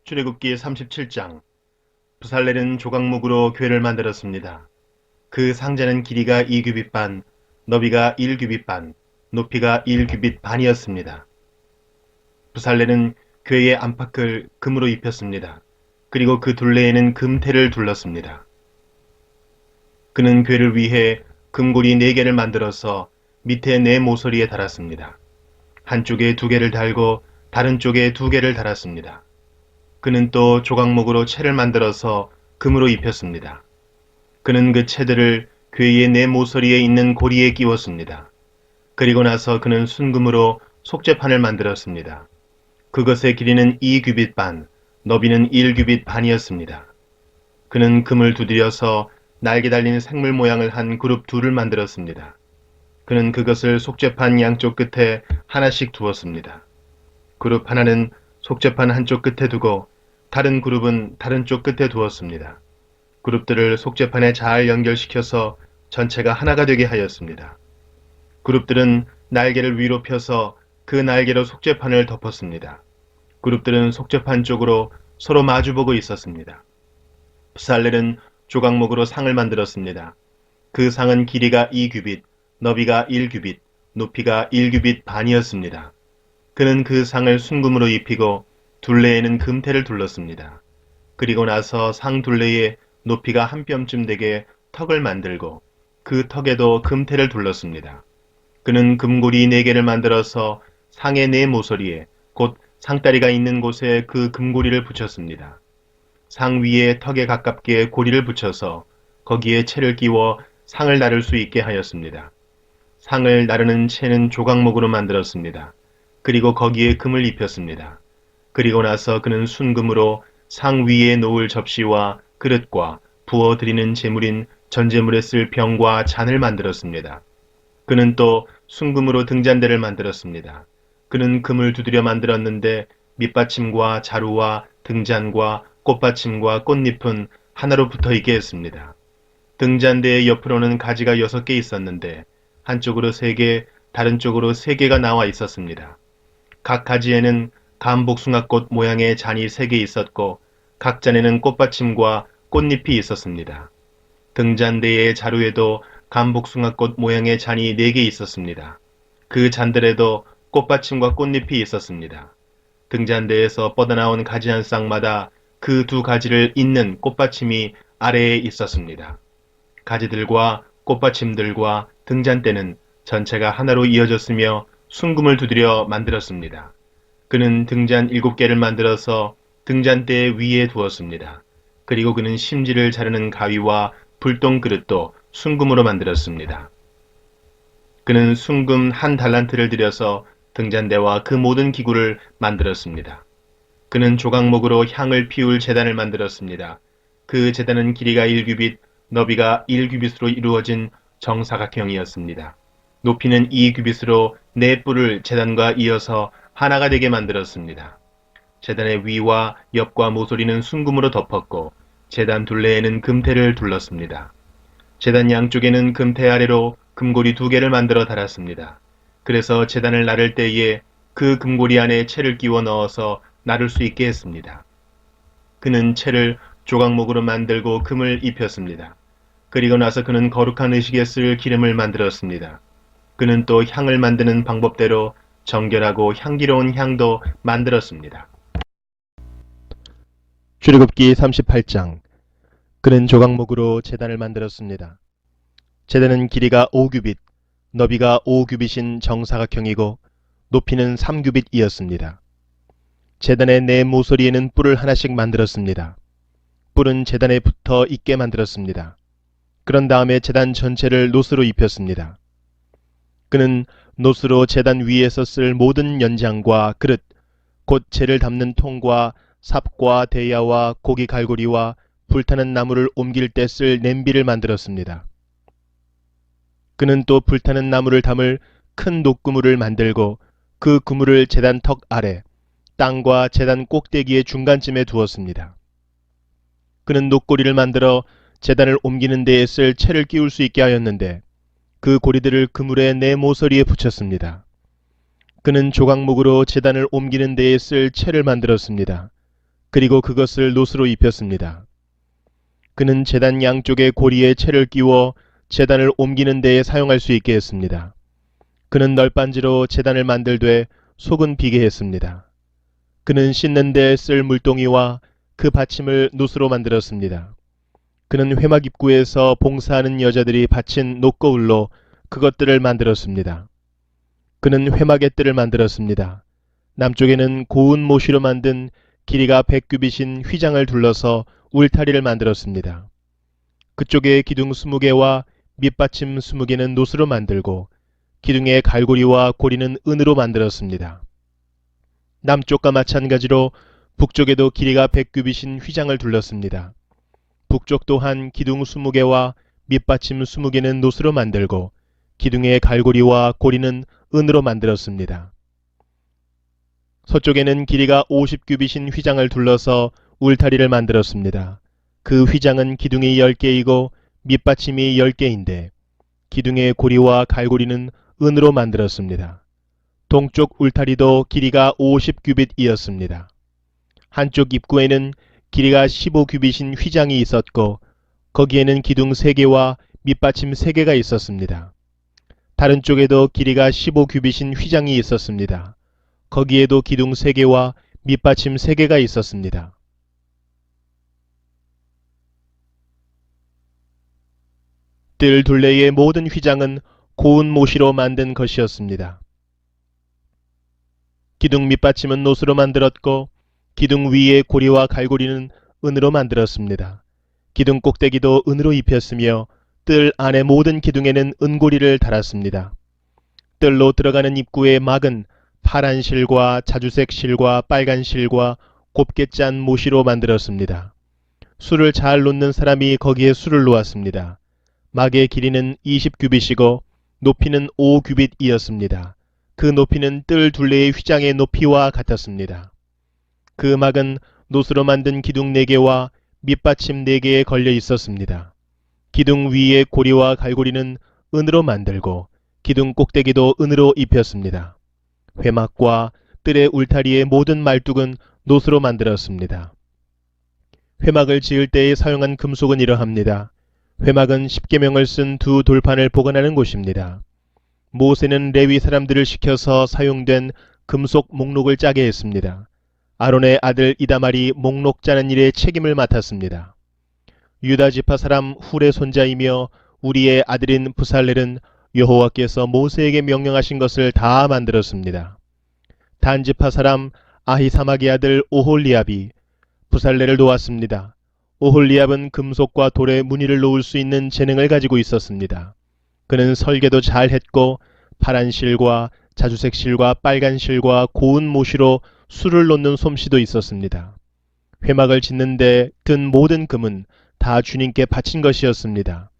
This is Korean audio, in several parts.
출애굽기 37장. 부살렐은 조각목으로 궤를 만들었습니다. 그 상자는 길이가 2규빗 반, 너비가 1규빗 반, 높이가 1규빗 반이었습니다. 부살렐은 궤의 안팎을 금으로 입혔습니다. 그리고 그 둘레에는 금테를 둘렀습니다. 그는 궤를 위해 금고리 4개를 만들어서 밑에 4모서리에 달았습니다. 한쪽에 2개를 달고 다른 쪽에 2개를 달았습니다. 그는 또 조각목으로 채를 만들어서 금으로 입혔습니다. 그는 그 채들을 궤의 4모서리에 있는 고리에 끼웠습니다. 그리고 나서 그는 순금으로 속죄판을 만들었습니다. 그것의 길이는 2규빗 반, 너비는 1규빗 반이었습니다. 그는 금을 두드려서 날개 달린 생물 모양을 한 그룹 둘을 만들었습니다. 그는 그것을 속죄판 양쪽 끝에 하나씩 두었습니다. 그룹 하나는 속죄판 한쪽 끝에 두고 다른 그룹은 다른 쪽 끝에 두었습니다. 그룹들을 속죄판에 잘 연결시켜서 전체가 하나가 되게 하였습니다. 그룹들은 날개를 위로 펴서 그 날개로 속죄판을 덮었습니다. 그룹들은 속죄판 쪽으로 서로 마주보고 있었습니다. 부살렐은 조각목으로 상을 만들었습니다. 그 상은 길이가 2규빗, 너비가 1규빗, 높이가 1규빗 반이었습니다. 그는 그 상을 순금으로 입히고 둘레에는 금테를 둘렀습니다. 그리고 나서 상 둘레에 높이가 한 뼘쯤 되게 턱을 만들고 그 턱에도 금테를 둘렀습니다. 그는 금고리 4개를 만들어서 상의 4모서리에 곧 상다리가 있는 곳에 그 금고리를 붙였습니다. 상 위에 턱에 가깝게 고리를 붙여서 거기에 채를 끼워 상을 나를 수 있게 하였습니다. 상을 나르는 채는 조각목으로 만들었습니다. 그리고 거기에 금을 입혔습니다. 그리고 나서 그는 순금으로 상 위에 놓을 접시와 그릇과 부어 드리는 제물인 전제물에 쓸 병과 잔을 만들었습니다. 그는 또 순금으로 등잔대를 만들었습니다. 그는 금을 두드려 만들었는데 밑받침과 자루와 등잔과 꽃받침과 꽃잎은 하나로 붙어 있게 했습니다. 등잔대의 옆으로는 가지가 6개 있었는데 한쪽으로 3개, 다른 쪽으로 3개가 나와 있었습니다. 각 가지에는 감복숭아꽃 모양의 잔이 3개 있었고 각 잔에는 꽃받침과 꽃잎이 있었습니다. 등잔대의 자루에도 감복숭아꽃 모양의 잔이 4개 있었습니다. 그 잔들에도 꽃받침과 꽃잎이 있었습니다. 등잔대에서 뻗어나온 가지 한 쌍마다 그 2가지를 잇는 꽃받침이 아래에 있었습니다. 가지들과 꽃받침들과 등잔대는 전체가 하나로 이어졌으며 순금을 두드려 만들었습니다. 그는 등잔 7개를 만들어서 등잔대 위에 두었습니다. 그리고 그는 심지를 자르는 가위와 불똥 그릇도 순금으로 만들었습니다. 그는 순금 1달란트를 들여서 등잔대와 그 모든 기구를 만들었습니다. 그는 조각목으로 향을 피울 제단을 만들었습니다. 그 제단은 길이가 1규빗, 너비가 1규빗으로 이루어진 정사각형이었습니다. 높이는 2규빗으로 4뿔을 제단과 이어서 하나가 되게 만들었습니다. 제단의 위와 옆과 모서리는 순금으로 덮었고 제단 둘레에는 금테를 둘렀습니다. 제단 양쪽에는 금테 아래로 금고리 2개를 만들어 달았습니다. 그래서 제단을 나를 때에 그 금고리 안에 채를 끼워 넣어서 나를 수 있게 했습니다. 그는 채를 조각목으로 만들고 금을 입혔습니다. 그리고 나서 그는 거룩한 의식에 쓸 기름을 만들었습니다. 그는 또 향을 만드는 방법대로 정결하고 향기로운 향도 만들었습니다. 출애굽기 38장. 그는 조각목으로 제단을 만들었습니다. 제단은 길이가 5규빗, 너비가 5규빗인 정사각형이고 높이는 3규빗이었습니다. 제단의 4모서리에는 뿔을 하나씩 만들었습니다. 뿔은 제단에 붙어 있게 만들었습니다. 그런 다음에 제단 전체를 놋으로 입혔습니다. 그는 놋으로 제단 위에서 쓸 모든 연장과 그릇, 곧 재를 담는 통과 삽과 대야와 고기 갈고리와 불타는 나무를 옮길 때 쓸 냄비를 만들었습니다. 그는 또 불타는 나무를 담을 큰 놋그물을 만들고 그 그물을 제단 턱 아래, 땅과 제단 꼭대기의 중간쯤에 두었습니다. 그는 놋고리를 만들어 제단을 옮기는 데에 쓸 채를 끼울 수 있게 하였는데 그 고리들을 그물의 4모서리에 붙였습니다. 그는 조각목으로 제단을 옮기는 데에 쓸 채를 만들었습니다. 그리고 그것을 노스로 입혔습니다. 그는 제단 양쪽에 고리에 채를 끼워 제단을 옮기는 데에 사용할 수 있게 했습니다. 그는 널빤지로 제단을 만들되 속은 비게 했습니다. 그는 씻는 데 쓸 물동이와 그 받침을 노스로 만들었습니다. 그는 회막 입구에서 봉사하는 여자들이 받친 녹거울로 그것들을 만들었습니다. 그는 회막의 뜰을 만들었습니다. 남쪽에는 고운 모시로 만든 길이가 100규빗인 휘장을 둘러서 울타리를 만들었습니다. 그쪽에 기둥 20개와 밑받침 20개는 노스로 만들고 기둥의 갈고리와 고리는 은으로 만들었습니다. 남쪽과 마찬가지로 북쪽에도 길이가 100규빗인 휘장을 둘렀습니다. 북쪽 또한 기둥 20개와 밑받침 20개는 노스로 만들고 기둥의 갈고리와 고리는 은으로 만들었습니다. 서쪽에는 길이가 50규빗인 휘장을 둘러서 울타리를 만들었습니다. 그 휘장은 기둥이 10개이고 밑받침이 10개인데 기둥의 고리와 갈고리는 은으로 만들었습니다. 동쪽 울타리도 길이가 50규빗이었습니다. 한쪽 입구에는 길이가 15규빗인 휘장이 있었고 거기에는 기둥 3개와 밑받침 3개가 있었습니다. 다른 쪽에도 길이가 15규빗인 휘장이 있었습니다. 거기에도 기둥 3개와 밑받침 3개가 있었습니다. 뜰 둘레의 모든 휘장은 고운 모시로 만든 것이었습니다. 기둥 밑받침은 노스로 만들었고 기둥 위의 고리와 갈고리는 은으로 만들었습니다. 기둥 꼭대기도 은으로 입혔으며 뜰 안의 모든 기둥에는 은고리를 달았습니다. 뜰로 들어가는 입구의 막은 파란 실과 자주색 실과 빨간 실과 곱게 짠 모시로 만들었습니다. 술을 잘 놓는 사람이 거기에 술을 놓았습니다. 막의 길이는 20규빗이고 높이는 5규빗이었습니다. 그 높이는 뜰 둘레의 휘장의 높이와 같았습니다. 그 막은 노스로 만든 기둥 4개와 밑받침 4개에 걸려 있었습니다. 기둥 위의 고리와 갈고리는 은으로 만들고 기둥 꼭대기도 은으로 입혔습니다. 회막과 뜰의 울타리의 모든 말뚝은 노스로 만들었습니다. 회막을 지을 때에 사용한 금속은 이러합니다. 회막은 십계명을 쓴 2 돌판을 보관하는 곳입니다. 모세는 레위 사람들을 시켜서 사용된 금속 목록을 짜게 했습니다. 아론의 아들 이다말이 목록 짜는 일에 책임을 맡았습니다. 유다 지파 사람 훌의 손자이며 우리의 아들인 부살렐은 여호와께서 모세에게 명령하신 것을 다 만들었습니다. 단 지파 사람 아히사막의 아들 오홀리압이 부살렐을 도왔습니다. 오홀리압은 금속과 돌에 무늬를 놓을 수 있는 재능을 가지고 있었습니다. 그는 설계도 잘 했고 파란 실과 자주색 실과 빨간 실과 고운 모시로 술을 놓는 솜씨도 있었습니다. 회막을 짓는데 든 모든 금은 다 주님께 바친 것이었습니다.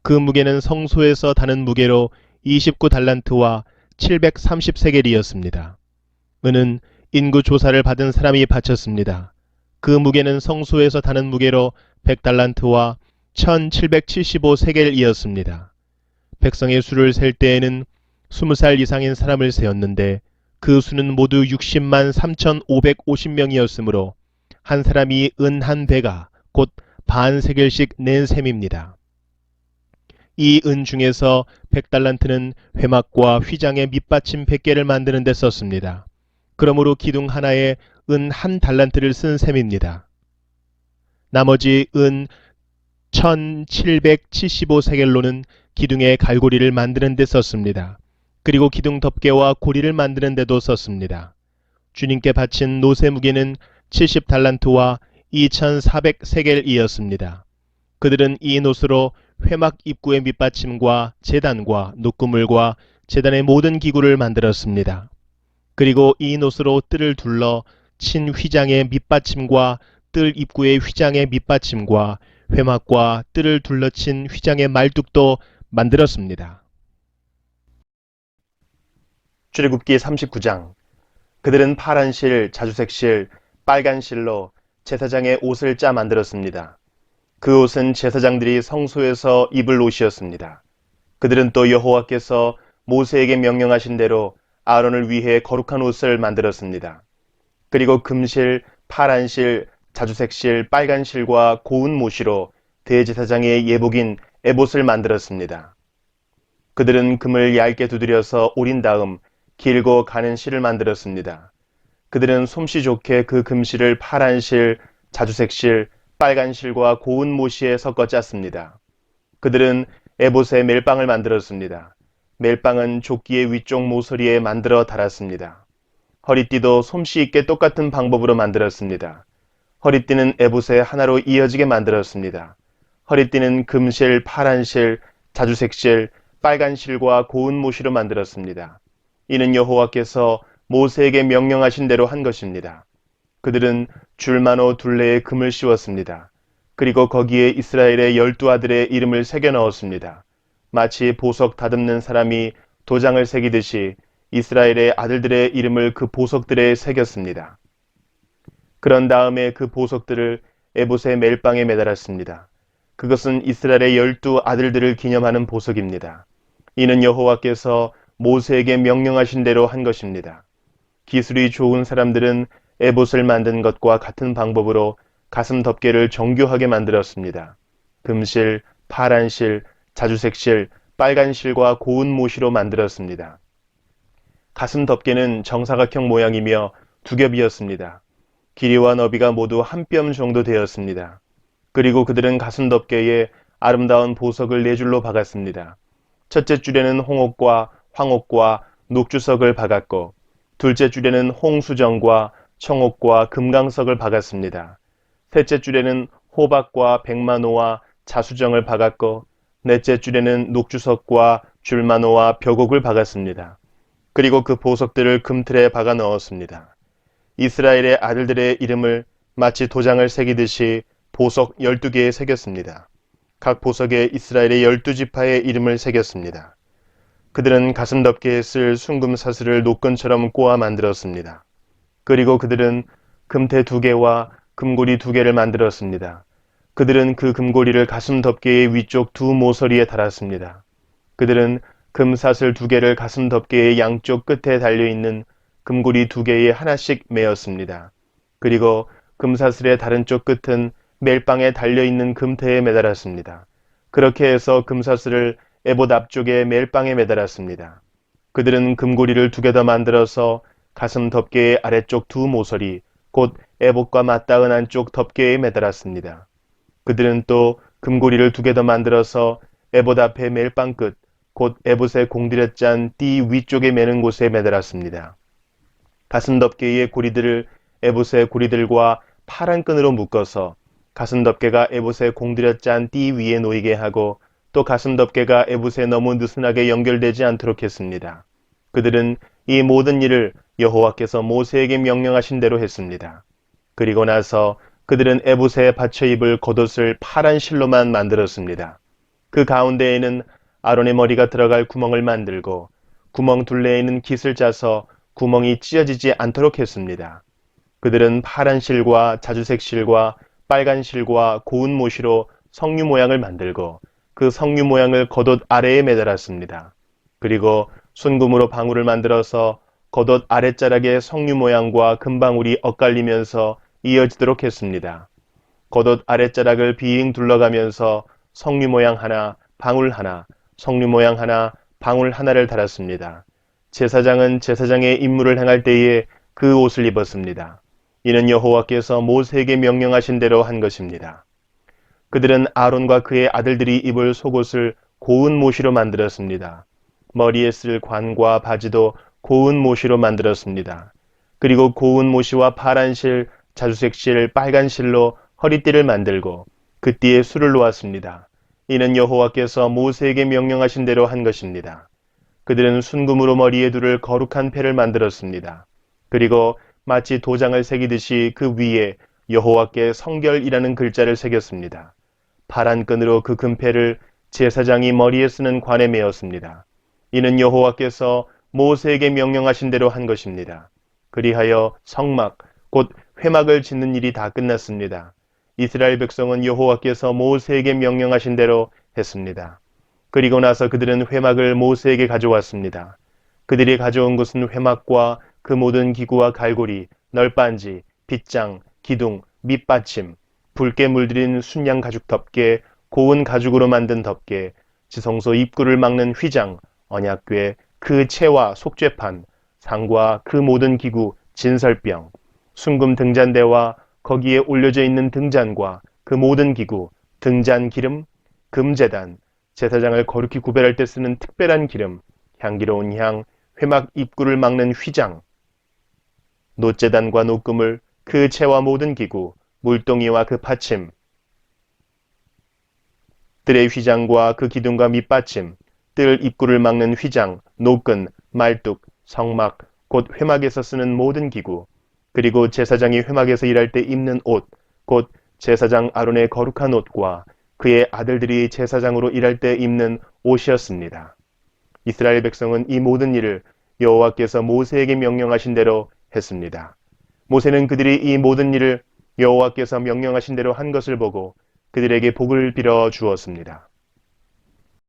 그 무게는 성소에서 다는 무게로 29달란트와 730세겔이었습니다. 은은 인구 조사를 받은 사람이 바쳤습니다. 그 무게는 성소에서 다는 무게로 100달란트와 1775세겔이었습니다. 백성의 수를 셀 때에는 20살 이상인 사람을 세었는데 그 수는 모두 60만 3,550명이었으므로 한 사람이 은 한 배가 곧 반 세겔씩 낸 셈입니다. 이 은 중에서 100달란트는 회막과 휘장의 밑받침 100개를 만드는 데 썼습니다. 그러므로 기둥 하나에 은 한 달란트를 쓴 셈입니다. 나머지 은 1775세겔로는 기둥의 갈고리를 만드는 데 썼습니다. 그리고 기둥 덮개와 고리를 만드는 데도 썼습니다. 주님께 바친 노새 무게는 70달란트와 2400세겔이었습니다. 그들은 이 노스로 회막 입구의 밑받침과 제단과 녹구물과 제단의 모든 기구를 만들었습니다. 그리고 이 노스로 뜰을 둘러 친 휘장의 밑받침과 뜰 입구의 휘장의 밑받침과 회막과 뜰을 둘러친 휘장의 말뚝도 만들었습니다. 출애굽기 39장. 그들은 파란 실, 자주색 실, 빨간 실로 제사장의 옷을 짜 만들었습니다. 그 옷은 제사장들이 성소에서 입을 옷이었습니다. 그들은 또 여호와께서 모세에게 명령하신 대로 아론을 위해 거룩한 옷을 만들었습니다. 그리고 금실, 파란 실, 자주색 실, 빨간 실과 고운 모시로 대제사장의 예복인 에봇을 만들었습니다. 그들은 금을 얇게 두드려서 오린 다음 길고 가는 실을 만들었습니다. 그들은 솜씨 좋게 그 금실을 파란 실, 자주색 실, 빨간 실과 고운 모시에 섞어 짰습니다. 그들은 에봇에 멜빵을 만들었습니다. 멜빵은 조끼의 위쪽 모서리에 만들어 달았습니다. 허리띠도 솜씨 있게 똑같은 방법으로 만들었습니다. 허리띠는 에봇에 하나로 이어지게 만들었습니다. 허리띠는 금실, 파란실, 자주색 실, 빨간 실과 고운 모시로 만들었습니다. 이는 여호와께서 모세에게 명령하신 대로 한 것입니다. 그들은 줄만호 둘레에 금을 씌웠습니다. 그리고 거기에 이스라엘의 12아들의 이름을 새겨 넣었습니다. 마치 보석 다듬는 사람이 도장을 새기듯이 이스라엘의 아들들의 이름을 그 보석들에 새겼습니다. 그런 다음에 그 보석들을 에봇의 멜빵에 매달았습니다. 그것은 이스라엘의 12아들들을 기념하는 보석입니다. 이는 여호와께서 모세에게 명령하신 대로 한 것입니다. 기술이 좋은 사람들은 에봇을 만든 것과 같은 방법으로 가슴 덮개를 정교하게 만들었습니다. 금실, 파란 실, 자주색 실, 빨간 실과 고운 모시로 만들었습니다. 가슴 덮개는 정사각형 모양이며 두 겹이었습니다. 길이와 너비가 모두 한 뼘 정도 되었습니다. 그리고 그들은 가슴 덮개에 아름다운 보석을 네 줄로 박았습니다. 첫째 줄에는 홍옥과 황옥과 녹주석을 박았고 둘째 줄에는 홍수정과 청옥과 금강석을 박았습니다. 셋째 줄에는 호박과 백마노와 자수정을 박았고 넷째 줄에는 녹주석과 줄마노와 벽옥을 박았습니다. 그리고 그 보석들을 금틀에 박아 넣었습니다. 이스라엘의 아들들의 이름을 마치 도장을 새기듯이 보석 12개에 새겼습니다. 각 보석에 이스라엘의 12지파의 이름을 새겼습니다. 그들은 가슴 덮개에 쓸 순금 사슬을 노끈처럼 꼬아 만들었습니다. 그리고 그들은 금태 2개와 금고리 2개를 만들었습니다. 그들은 그 금고리를 가슴 덮개의 위쪽 두 모서리에 달았습니다. 그들은 금사슬 2개를 가슴 덮개의 양쪽 끝에 달려있는 금고리 2개에 하나씩 매었습니다. 그리고 금사슬의 다른 쪽 끝은 멜빵에 달려있는 금태에 매달았습니다. 그렇게 해서 금사슬을 에봇 앞쪽에 멜빵에 매달았습니다. 그들은 금고리를 2개 더 만들어서 가슴 덮개의 아래쪽 두 모서리, 곧 에봇과 맞닿은 안쪽 덮개에 매달았습니다. 그들은 또 금고리를 2개 더 만들어서 에봇 앞에 멜빵 끝, 곧 에봇의 공들여 짠 띠 위쪽에 매는 곳에 매달았습니다. 가슴 덮개의 고리들을 에봇의 고리들과 파란 끈으로 묶어서 가슴 덮개가 에봇의 공들여 짠 띠 위에 놓이게 하고 또 가슴 덮개가 에봇에 너무 느슨하게 연결되지 않도록 했습니다. 그들은 이 모든 일을 여호와께서 모세에게 명령하신 대로 했습니다. 그리고 나서 그들은 에봇에 받쳐 입을 겉옷을 파란 실로만 만들었습니다. 그 가운데에는 아론의 머리가 들어갈 구멍을 만들고 구멍 둘레에는 깃을 짜서 구멍이 찢어지지 않도록 했습니다. 그들은 파란 실과 자주색 실과 빨간 실과 고운 모시로 성류 모양을 만들고 그 성류 모양을 겉옷 아래에 매달았습니다. 그리고 순금으로 방울을 만들어서 겉옷 아랫자락에 성류 모양과 금방울이 엇갈리면서 이어지도록 했습니다. 겉옷 아랫자락을 빙 둘러가면서 성류 모양 하나, 방울 하나, 성류 모양 하나, 방울 하나를 달았습니다. 제사장은 제사장의 임무를 행할 때에 그 옷을 입었습니다. 이는 여호와께서 모세에게 명령하신 대로 한 것입니다. 그들은 아론과 그의 아들들이 입을 속옷을 고운 모시로 만들었습니다. 머리에 쓸 관과 바지도 고운 모시로 만들었습니다. 그리고 고운 모시와 파란 실, 자주색 실, 빨간 실로 허리띠를 만들고 그 띠에 술을 놓았습니다. 이는 여호와께서 모세에게 명령하신 대로 한 것입니다. 그들은 순금으로 머리에 두를 거룩한 패를 만들었습니다. 그리고 마치 도장을 새기듯이 그 위에 여호와께 성결이라는 글자를 새겼습니다. 파란 끈으로 그 금패를 제사장이 머리에 쓰는 관에 메었습니다. 이는 여호와께서 모세에게 명령하신 대로 한 것입니다. 그리하여 성막, 곧 회막을 짓는 일이 다 끝났습니다. 이스라엘 백성은 여호와께서 모세에게 명령하신 대로 했습니다. 그리고 나서 그들은 회막을 모세에게 가져왔습니다. 그들이 가져온 것은 회막과 그 모든 기구와 갈고리, 널빤지, 빗장, 기둥, 밑받침, 붉게 물들인 순양 가죽 덮개, 고운 가죽으로 만든 덮개, 지성소 입구를 막는 휘장, 언약궤, 그 채와 속죄판, 상과 그 모든 기구, 진설병, 순금 등잔대와 거기에 올려져 있는 등잔과 그 모든 기구, 등잔 기름, 금제단, 제사장을 거룩히 구별할 때 쓰는 특별한 기름, 향기로운 향, 회막 입구를 막는 휘장, 놋제단과 놋금을, 그 채와 모든 기구, 물동이와 그 받침, 뜰의 휘장과 그 기둥과 밑받침, 뜰 입구를 막는 휘장, 노끈, 말뚝, 성막, 곧 회막에서 쓰는 모든 기구, 그리고 제사장이 회막에서 일할 때 입는 옷, 곧 제사장 아론의 거룩한 옷과 그의 아들들이 제사장으로 일할 때 입는 옷이었습니다. 이스라엘 백성은 이 모든 일을 여호와께서 모세에게 명령하신 대로 했습니다. 모세는 그들이 이 모든 일을 여호와께서 명령하신 대로 한 것을 보고 그들에게 복을 빌어 주었습니다.